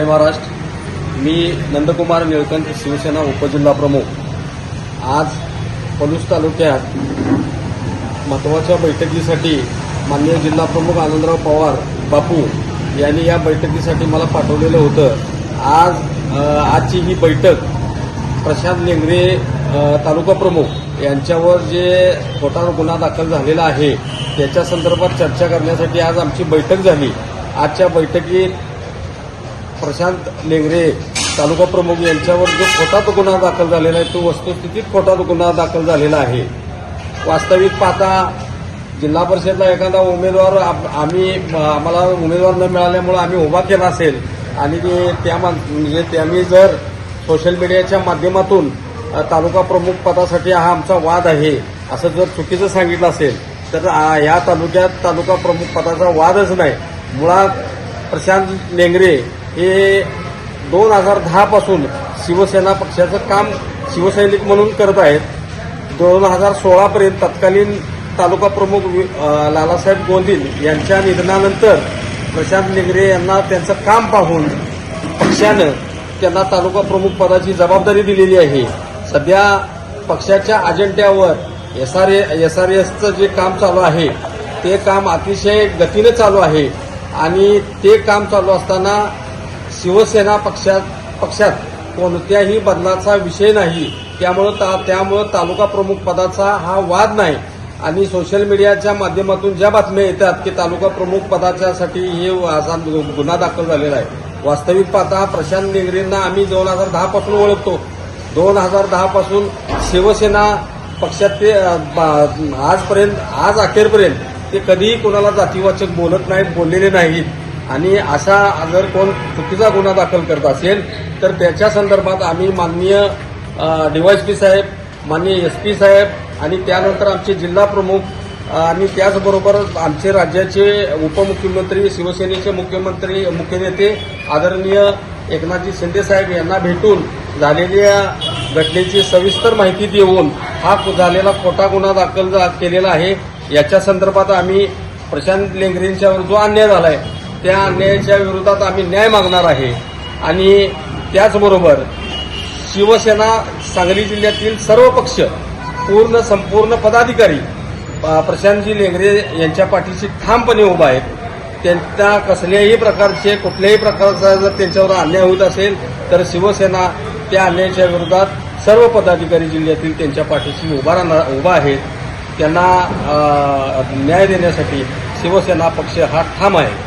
महाराष्ट्र. मी नंदकुमार निळकंठ, शिवसेना उपजिल्हा प्रमुख. आज पलूस तालुक्यात महत्त्वाच्या बैठकीसाठी माननीय जिल्हा प्रमुख आनंदराव पवार बापू यांनी या बैठकीसाठी मला पाठवलेलं होतं. आजची ही बैठक प्रशांत लेंगरे तालुका प्रमुख यांच्यावर जे खोटा गुन्हा दाखल झालेला आहे त्याच्या संदर्भात चर्चा करण्यासाठी आज आमची बैठक झाली. आजच्या बैठकीत प्रशांत लेंगरे तालुका प्रमुख यांच्यावर जो खोटा गुन्हा दाखल झालेला आहे तो वस्तुस्थितीत खोटा गुन्हा दाखल झालेला आहे. वास्तविक पाहता जिल्हा परिषदला एखादा उमेदवार आम्हाला उमेदवार न मिळाल्यामुळे आम्ही उभा केला असेल आणि त्यांनी जर सोशल मीडियाच्या माध्यमातून तालुका प्रमुख पदासाठी हा आमचा वाद आहे असं जर चुकीचं सांगितलं असेल तर या तालुक्यात तालुका प्रमुख पदाचा वादच नाही. मुळात प्रशांत लेंगरे हे 2010 पासून शिवसेना पक्षाचं काम शिवसैनिक म्हणून करत आहेत. 2016 पर्यंत तत्कालीन तालुका प्रमुख लालासाहेब गोंदिल यांच्या निधनानंतर प्रशांत लेंगरे यांना त्यांचं काम पाहून पक्षानं त्यांना तालुका प्रमुख पदाची जबाबदारी दिलेली आहे. सध्या पक्षाच्या अजेंड्यावर SRSचं जे काम चालू आहे ते काम अतिशय गतीनं चालू आहे आणि ते काम चालू असताना शिवसेना पक्षात कोणत्याही बदलाचा विषय नाही. त्यामुळं तालुका प्रमुख पदाचा हा वाद नाही आणि सोशल मीडियाच्या माध्यमातून ज्या बातम्या येतात की तालुका प्रमुख पदाच्यासाठी हे असा गुन्हा दाखल झालेला आहे. वास्तविक पाहता प्रशांत लेंगरेंना आम्ही 2010 पासून ओळखतो. 2010 पासून शिवसेना पक्षात ते आज अखेरपर्यंत ते कधीही कोणाला जातीवाचक बोलत नाहीत, बोललेले नाहीत. आणि असा जर कोण चुकीचा गुन्हा दाखल करत असेल तर त्याच्या संदर्भात आम्ही माननीय DYSP साहेब, माननीय SP साहेब आणि त्यानंतर आमचे जिल्हा प्रमुख आणि त्याचबरोबर आमचे राज्याचे उपमुख्यमंत्री, शिवसेनेचे मुख्य नेते आदरणीय एकनाथजी शिंदे साहेब यांना भेटून झालेल्या घटनेची सविस्तर माहिती देऊन हा झालेला खोटा गुन्हा दाखल केलेला आहे. याच्या संदर्भात आम्ही प्रशांत लेंगरेंच्यावर जो अन्याय झाला आहे त्या अन्यायाच्या विरोधात आम्ही न्याय मागणार आहे. आणि त्याचबरोबर शिवसेना सांगली जिल्ह्यातील सर्व पक्ष संपूर्ण पदाधिकारी प्रशांतजी लेंगरे यांच्या पाठीशी ठामपणे उभा आहेत. त्यांना कुठल्याही प्रकारचा जर त्यांच्यावर अन्याय होत असेल तर शिवसेना त्या अन्यायाच्या विरोधात सर्व पदाधिकारी जिल्ह्यातील त्यांच्या पाठीशी उभा आहेत. त्यांना न्याय देण्यासाठी शिवसेना पक्ष हा ठाम आहे.